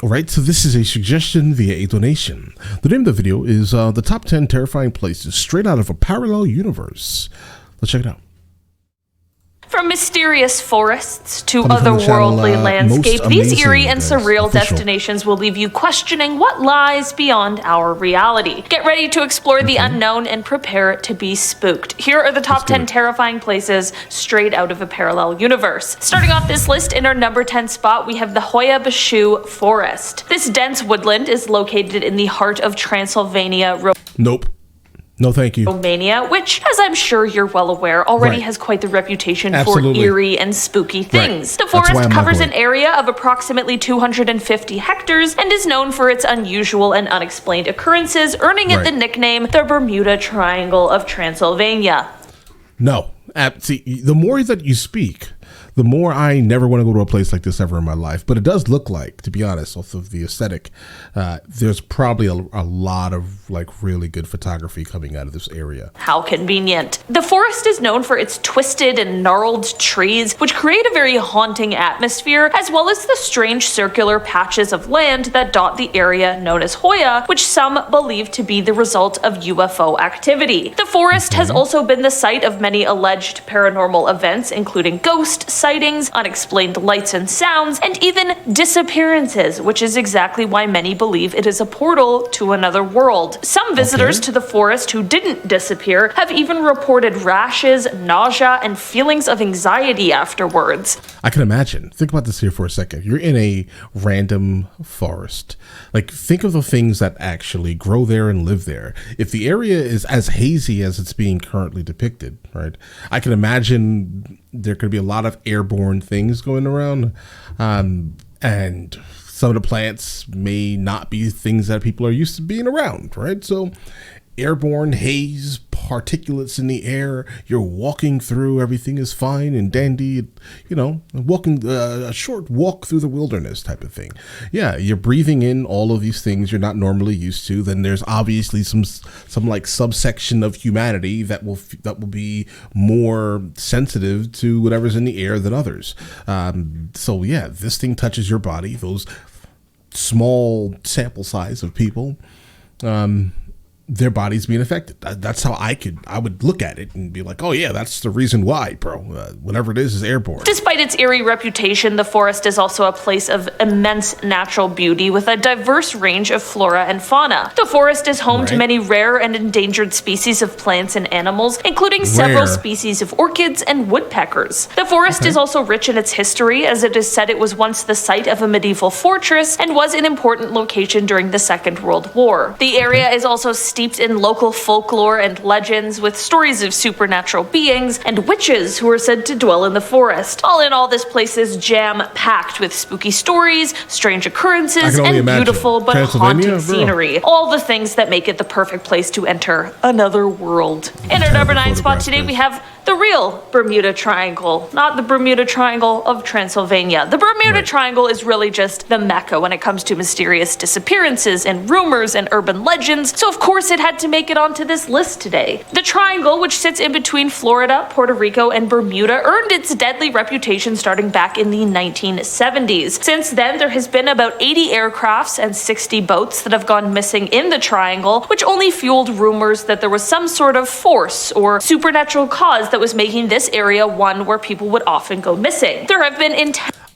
Alright, so this is a suggestion via a donation. The name of the video is the top 10 terrifying places straight out of a parallel universe. Let's check it out. From mysterious forests to otherworldly landscape, these eerie and surreal destinations will leave you questioning what lies beyond our reality. Get ready to explore the unknown and prepare to be spooked. Here are the top 10 terrifying places straight out of a parallel universe. Starting off this list in our number 10 spot, we have the Hoya Bashu Forest. This dense woodland is located in the heart of Transylvania. Nope. No, thank you. Romania, which, as I'm sure you're well aware, already has quite the reputation for eerie and spooky things. The forest covers an area of approximately 250 hectares and is known for its unusual and unexplained occurrences, earning it the nickname the Bermuda Triangle of Transylvania. No. See, the more that you speak, the more I never want to go to a place like this ever in my life. But it does look like, to be honest, off of the aesthetic, there's probably a lot of really good photography coming out of this area. How convenient. The forest is known for its twisted and gnarled trees, which create a very haunting atmosphere, as well as the strange circular patches of land that dot the area known as Hoya, which some believe to be the result of UFO activity. The forest has also been the site of many alleged paranormal events, including ghost sightings, unexplained lights and sounds, and even disappearances, which is exactly why many believe it is a portal to another world. Some visitors to the forest who didn't disappear have even reported rashes, nausea, and feelings of anxiety afterwards. I can imagine. Think about this here for a second. You're in a random forest. Think of the things that actually grow there and live there. If the area is as hazy as it's being currently depicted, right? I can imagine there could be a lot of airborne things going around, and some of the plants may not be things that people are used to being around, right? So airborne haze, particulates in the air, you're walking through, everything is fine and dandy, walking a short walk through the wilderness type of thing. Yeah, you're breathing in all of these things you're not normally used to. Then there's obviously some subsection of humanity that will be more sensitive to whatever's in the air than others. So yeah, this thing touches your body, those small sample size of people, their bodies being affected. That's how I would look at it and be like, oh yeah, that's the reason why, bro. Whatever it is airborne. Despite its eerie reputation, the forest is also a place of immense natural beauty with a diverse range of flora and fauna. The forest is home to many rare and endangered species of plants and animals, including several species of orchids and woodpeckers. The forest is also rich in its history, as it is said it was once the site of a medieval fortress and was an important location during the Second World War. The area is also steeped in local folklore and legends, with stories of supernatural beings and witches who are said to dwell in the forest. All in all, this place is jam-packed with spooky stories, strange occurrences, and beautiful but haunting scenery. All the things that make it the perfect place to enter another world. In our number 9 spot today, we have the real Bermuda Triangle, not the Bermuda Triangle of Transylvania. The Bermuda Triangle is really just the mecca when it comes to mysterious disappearances and rumors and urban legends, so of course it had to make it onto this list today. The triangle, which sits in between Florida, Puerto Rico, and Bermuda, earned its deadly reputation starting back in the 1970s. Since then, there has been about 80 aircrafts and 60 boats that have gone missing in the triangle, which only fueled rumors that there was some sort of force or supernatural cause that was making this area one where people would often go missing. There have been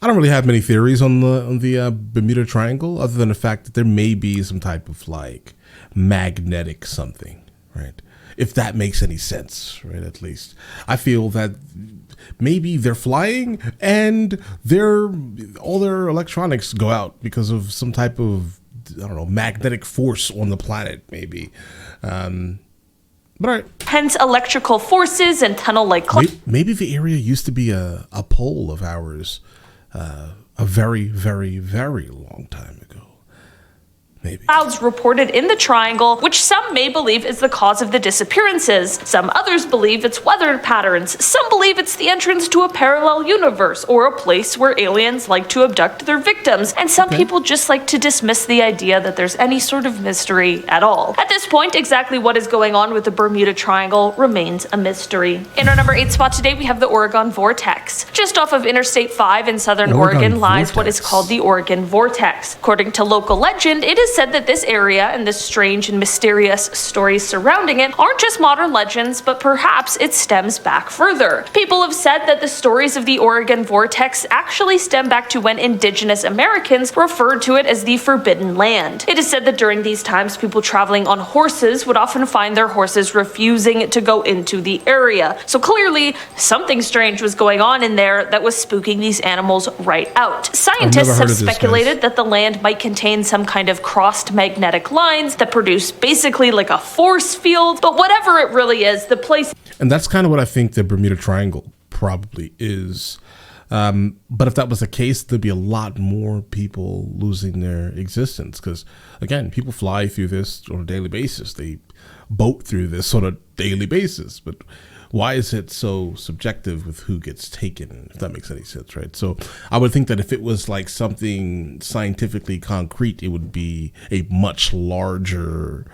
I don't really have many theories on the Bermuda Triangle, other than the fact that there may be some type of magnetic something, right? If that makes any sense, right? At least I feel that maybe they're flying and all their electronics go out because of some type of, I don't know, magnetic force on the planet, maybe. But hence electrical forces and tunnel-like. Maybe the area used to be a pole of ours a very, very, very long time ago. Maybe. Clouds reported in the triangle, which some may believe is the cause of the disappearances. Some others believe it's weather patterns. Some believe it's the entrance to a parallel universe or a place where aliens like to abduct their victims. And some people just like to dismiss the idea that there's any sort of mystery at all. At this point, exactly what is going on with the Bermuda Triangle remains a mystery. In our number 8 spot today, we have the Oregon Vortex. Just off of Interstate 5 in southern Oregon lies what is called the Oregon Vortex. According to local legend, it is said that this area and the strange and mysterious stories surrounding it aren't just modern legends, but perhaps it stems back further. People have said that the stories of the Oregon Vortex actually stem back to when indigenous Americans referred to it as the Forbidden Land. It is said that during these times, people traveling on horses would often find their horses refusing to go into the area. So clearly, something strange was going on in there that was spooking these animals right out. Scientists have speculated that the land might contain some kind of crossed magnetic lines that produce basically like a force field, but whatever it really is, the place... And that's kind of what I think the Bermuda Triangle probably is. But if that was the case, there'd be a lot more people losing their existence because, again, people fly through this on a daily basis. They boat through this on a daily basis. But why is it so subjective with who gets taken, if that makes any sense, right? So I would think that if it was like something scientifically concrete, it would be a much larger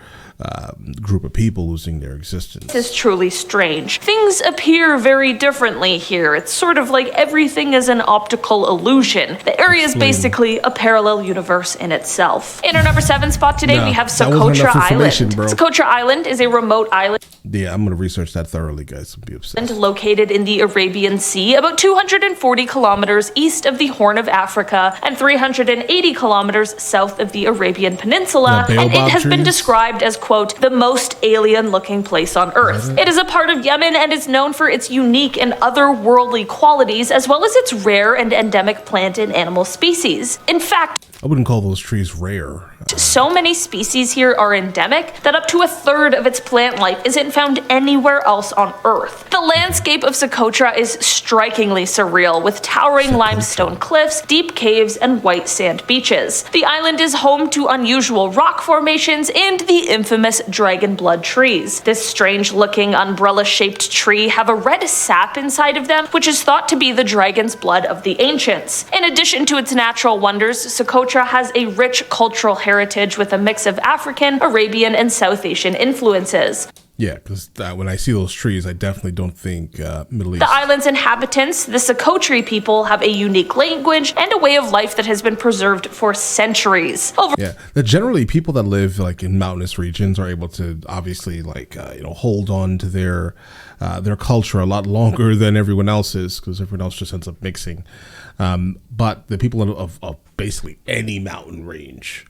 group of people losing their existence. This is truly strange. Things appear very differently here. It's sort of like everything is an optical illusion. The area is basically a parallel universe in itself. In our number 7 spot today, we have Socotra Island. Socotra Island is a remote island. Yeah, I'm going to research that thoroughly, guys. I'll be obsessed. Located in the Arabian Sea, about 240 kilometers east of the Horn of Africa and 380 kilometers south of the Arabian Peninsula, and it has been described as, quote, the most alien-looking place on Earth. It is a part of Yemen and is known for its unique and otherworldly qualities, as well as its rare and endemic plant and animal species. In fact, I wouldn't call those trees rare. So many species here are endemic that up to a third of its plant life isn't found anywhere else on Earth. The landscape of Socotra is strikingly surreal, with towering limestone cliffs, deep caves, and white sand beaches. The island is home to unusual rock formations and the infamous dragon blood trees. This strange-looking umbrella-shaped tree have a red sap inside of them, which is thought to be the dragon's blood of the ancients. In addition to its natural wonders, Socotra has a rich cultural heritage with a mix of African, Arabian, and South Asian influences. Yeah, because when I see those trees, I definitely don't think Middle East. The island's inhabitants, the Socotra people, have a unique language and a way of life that has been preserved for centuries. Generally, people that live like in mountainous regions are able to obviously hold on to their culture a lot longer than everyone else is, because everyone else just ends up mixing. But the people of basically any mountain range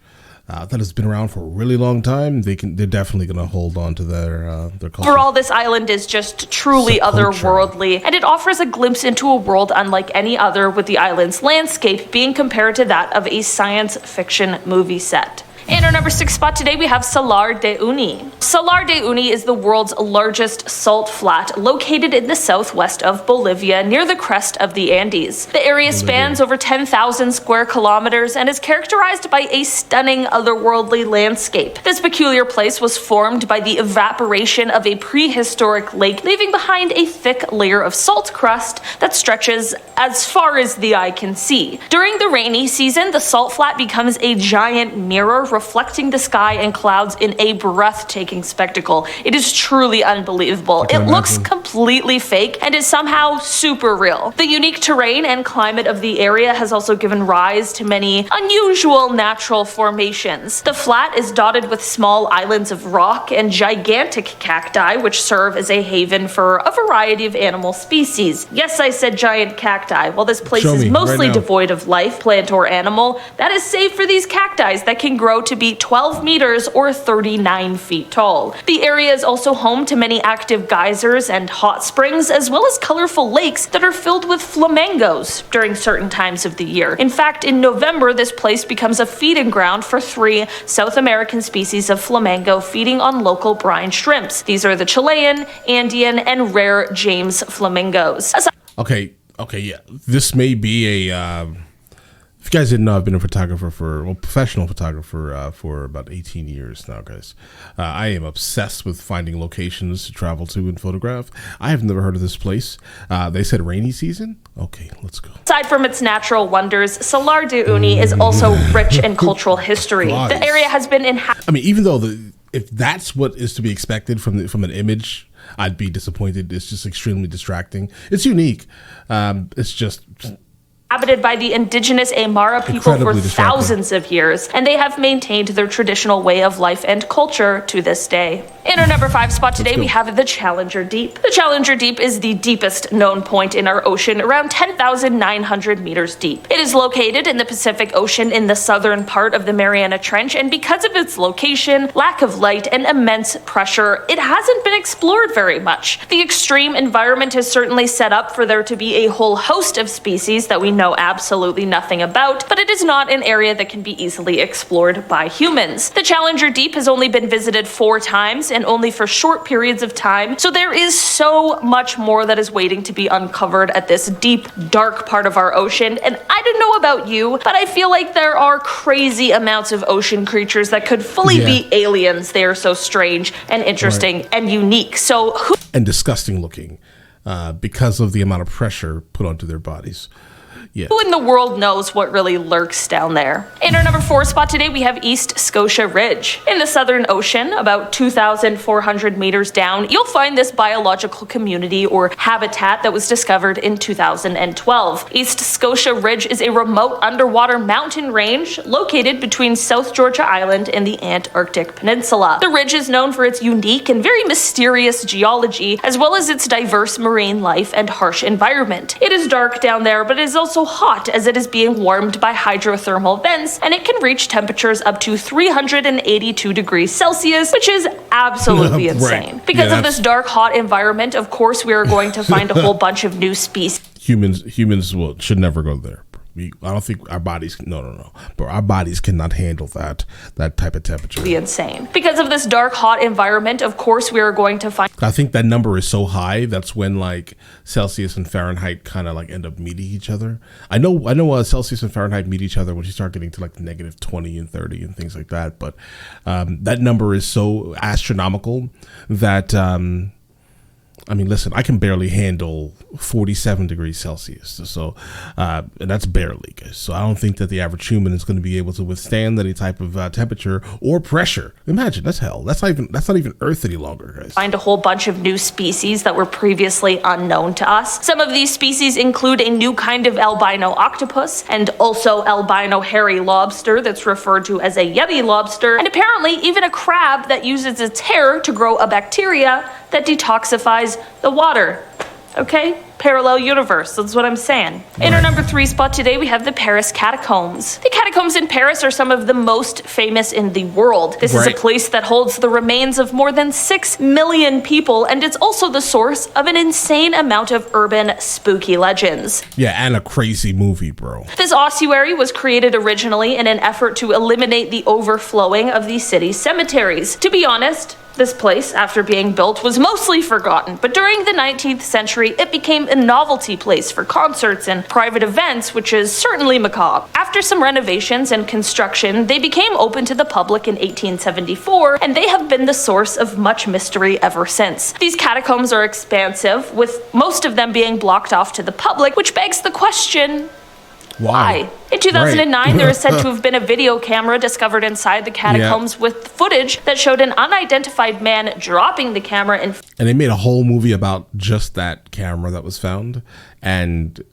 that has been around for a really long time, they're definitely going to hold on to their culture. Overall, this island is just truly otherworldly, and it offers a glimpse into a world unlike any other, with the island's landscape being compared to that of a science fiction movie set. In our number 6 spot today, we have Salar de Uni. Salar de Uni is the world's largest salt flat, located in the southwest of Bolivia, near the crest of the Andes. The area spans over 10,000 square kilometers and is characterized by a stunning otherworldly landscape. This peculiar place was formed by the evaporation of a prehistoric lake, leaving behind a thick layer of salt crust that stretches as far as the eye can see. During the rainy season, the salt flat becomes a giant mirror, reflecting the sky and clouds in a breathtaking spectacle. It is truly unbelievable. It looks completely fake and is somehow super real. The unique terrain and climate of the area has also given rise to many unusual natural formations. The flat is dotted with small islands of rock and gigantic cacti, which serve as a haven for a variety of animal species. Yes, I said giant cacti. While this place is mostly devoid of life, plant or animal, that is safe for these cacti that can grow to be 12 meters or 39 feet tall. The area is also home to many active geysers and hot springs, as well as colorful lakes that are filled with flamingos during certain times of the year. In fact, in November, this place becomes a feeding ground for 3 South American species of flamingo feeding on local brine shrimps. These are the Chilean, Andean, and rare James flamingos. Okay, yeah. This may be a If you guys didn't know, I've been a professional photographer for about 18 years now, guys. I am obsessed with finding locations to travel to and photograph. I have never heard of this place. They said rainy season? Okay, let's go. Aside from its natural wonders, Salar de Uni is also rich in cultural history. The area has been inhabited. I mean, even though if that's what is to be expected from an image, I'd be disappointed. It's just extremely distracting. It's unique. It's just Inhabited by the indigenous Aymara people for thousands of years, and they have maintained their traditional way of life and culture to this day. In our number 5 spot today, we have the Challenger Deep. The Challenger Deep is the deepest known point in our ocean, around 10,900 meters deep. It is located in the Pacific Ocean in the southern part of the Mariana Trench, and because of its location, lack of light, and immense pressure, it hasn't been explored very much. The extreme environment is certainly set up for there to be a whole host of species that we know absolutely nothing about, but it is not an area that can be easily explored by humans. The Challenger Deep has only been visited 4 times and only for short periods of time, so there is so much more that is waiting to be uncovered at this deep, dark part of our ocean. And I don't know about you, but I feel like there are crazy amounts of ocean creatures that could fully be aliens. They are so strange and interesting and unique. And disgusting looking because of the amount of pressure put onto their bodies. Yeah. Who in the world knows what really lurks down there? In our number 4 spot today, we have East Scotia Ridge. In the Southern Ocean, about 2,400 meters down, you'll find this biological community or habitat that was discovered in 2012. East Scotia Ridge is a remote underwater mountain range located between South Georgia Island and the Antarctic Peninsula. The ridge is known for its unique and very mysterious geology, as well as its diverse marine life and harsh environment. It is dark down there, but it is also hot as it is being warmed by hydrothermal vents, and it can reach temperatures up to 382 degrees Celsius, which is absolutely insane. Because of this dark, hot environment, of course, we are going to find a whole bunch of new species. Humans should never go there. I don't think our bodies, but our bodies cannot handle that type of temperature. Be insane. Because of this dark, hot environment, of course, we are going to find. I think that number is so high. That's when like Celsius and Fahrenheit kind of like end up meeting each other. I know Celsius and Fahrenheit meet each other when you start getting to like negative 20 and 30 and things like that. But that number is so astronomical that. I mean, listen, I can barely handle 47 degrees Celsius. So, and that's barely, guys. So I don't think that the average human is going to be able to withstand any type of temperature or pressure. Imagine, that's hell. That's not even Earth any longer, guys. Find a whole bunch of new species that were previously unknown to us. Some of these species include a new kind of albino octopus and also albino hairy lobster that's referred to as a yeti lobster, and apparently even a crab that uses its hair to grow a bacteria that detoxifies the water. Okay? Parallel universe, that's what I'm saying. In our number 3 spot today, we have the Paris Catacombs. The catacombs in Paris are some of the most famous in the world. This is a place that holds the remains of more than 6 million people, and it's also the source of an insane amount of urban spooky legends. Yeah, and a crazy movie, bro. This ossuary was created originally in an effort to eliminate the overflowing of the city's cemeteries. To be honest, this place, after being built, was mostly forgotten, but during the 19th century, it became a novelty place for concerts and private events, which is certainly macabre. After some renovations and construction, they became open to the public in 1874, and they have been the source of much mystery ever since. These catacombs are expansive, with most of them being blocked off to the public, which begs the question, why? In 2009, there is said to have been a video camera discovered inside the catacombs with footage that showed an unidentified man dropping the camera and they made a whole movie about just that camera that was found, and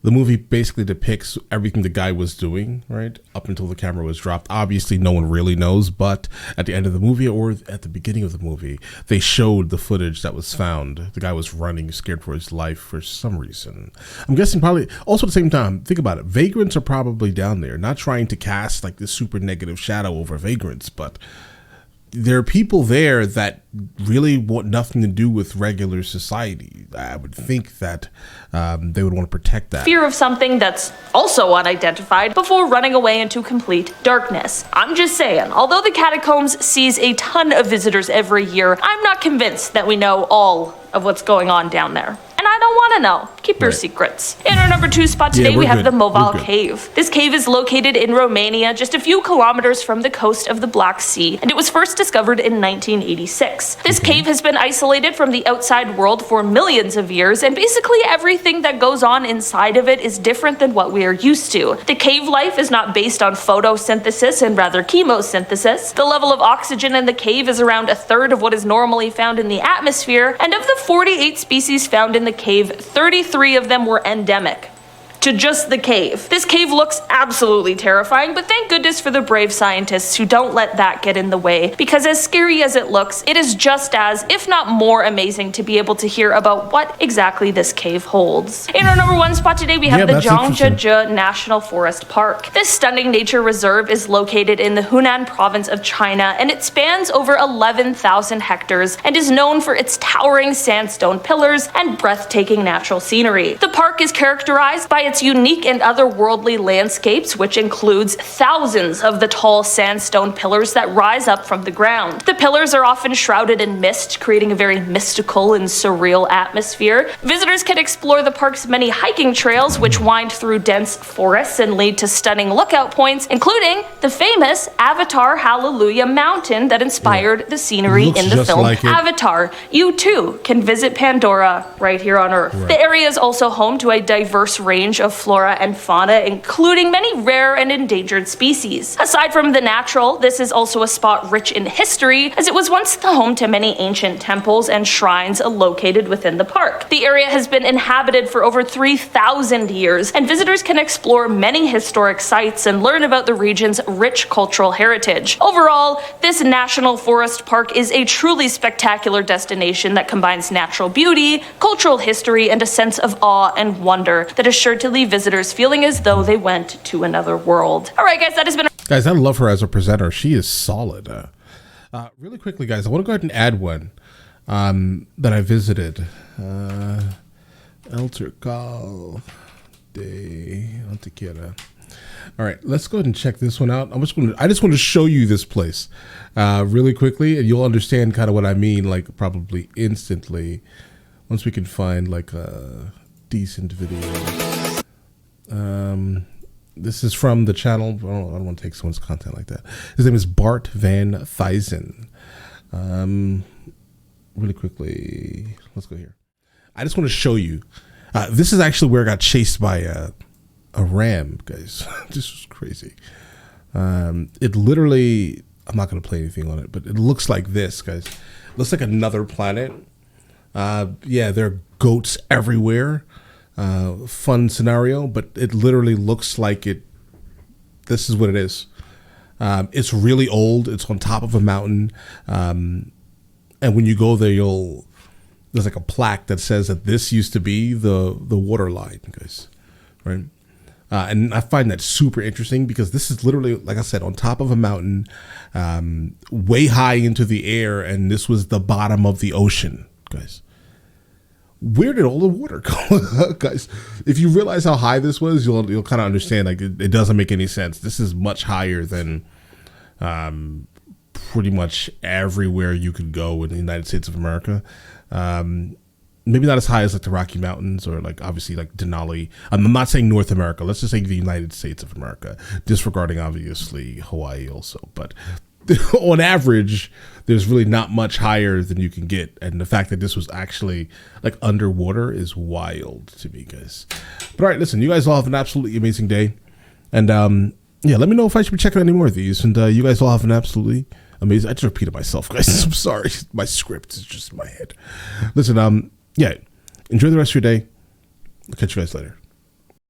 the movie basically depicts everything the guy was doing, right, up until the camera was dropped. Obviously, no one really knows, but at the end of the movie or at the beginning of the movie, they showed the footage that was found. The guy was running, scared for his life for some reason. I'm guessing probably, also at the same time, think about it, vagrants are probably down there, not trying to cast like this super negative shadow over vagrants, but there are people there that really want nothing to do with regular society. I would think that they would want to protect that. Fear of something that's also unidentified before running away into complete darkness. I'm just saying, although the catacombs sees a ton of visitors every year, I'm not convinced that we know all of what's going on down there. And I don't want to know. Keep your secrets. In our number 2 spot today, we have the Mobile Cave. This cave is located in Romania, just a few kilometers from the coast of the Black Sea, and it was first discovered in 1986. This cave has been isolated from the outside world for millions of years, and basically everything that goes on inside of it is different than what we are used to. The cave life is not based on photosynthesis and rather chemosynthesis. The level of oxygen in the cave is around a third of what is normally found in the atmosphere, and of the 48 species found in the cave, 33 of them were endemic to just the cave. This cave looks absolutely terrifying, but thank goodness for the brave scientists who don't let that get in the way, because as scary as it looks, it is just as, if not more amazing to be able to hear about what exactly this cave holds. In our number 1 spot today, we have the Zhangjiajie National Forest Park. This stunning nature reserve is located in the Hunan province of China, and it spans over 11,000 hectares and is known for its towering sandstone pillars and breathtaking natural scenery. The park is characterized by its unique and otherworldly landscapes, which includes thousands of the tall sandstone pillars that rise up from the ground. The pillars are often shrouded in mist, creating a very mystical and surreal atmosphere. Visitors can explore the park's many hiking trails, which wind through dense forests and lead to stunning lookout points, including the famous Avatar Hallelujah Mountain that inspired the scenery in the film Avatar. You too can visit Pandora right here on Earth. The area is also home to a diverse range of flora and fauna, including many rare and endangered species. Aside from the natural, this is also a spot rich in history, as it was once the home to many ancient temples and shrines located within the park. The area has been inhabited for over 3,000 years, and visitors can explore many historic sites and learn about the region's rich cultural heritage. Overall, this national forest park is a truly spectacular destination that combines natural beauty, cultural history, and a sense of awe and wonder that is sure to leave visitors feeling as though they went to another world. All right, guys, that has been... Guys, I love her as a presenter. She is solid. Really quickly, guys, I want to go ahead and add one that I visited. El Turcal de Antequera. All right, let's go ahead and check this one out. I just want to show you this place really quickly, and you'll understand kind of what I mean, like probably instantly, once we can find like a decent video. This is from the channel. I don't want to take someone's content like that. His name is Bart Van Thuysen. Really quickly, let's go here. I just want to show you. This is actually where I got chased by a ram, guys. This was crazy. It literally, I'm not going to play anything on it, but it looks like this, guys. It looks like another planet. Yeah, there are goats everywhere. Fun scenario, but it literally looks like it. This is what it is. It's really old. It's on top of a mountain. And when you go there, there's like a plaque that says that this used to be the water line, guys. Right. And I find that super interesting because this is literally, like I said, on top of a mountain, way high into the air. And this was the bottom of the ocean, guys. Where did all the water go? Guys, if you realize how high this was, you'll kind of understand, like, it doesn't make any sense. This is much higher than pretty much everywhere you could go in the United States of America. Maybe not as high as like the Rocky Mountains or like obviously like Denali. I'm not saying North America. Let's just say the United States of America, disregarding obviously Hawaii also. But on average, there's really not much higher than you can get. And the fact that this was actually like underwater is wild to me, guys. But all right, listen, you guys all have an absolutely amazing day. And yeah, let me know if I should be checking any more of these. And you guys all have an absolutely amazing... I just repeated myself, guys. I'm sorry. My script is just in my head. Listen, yeah, enjoy the rest of your day. I'll catch you guys later.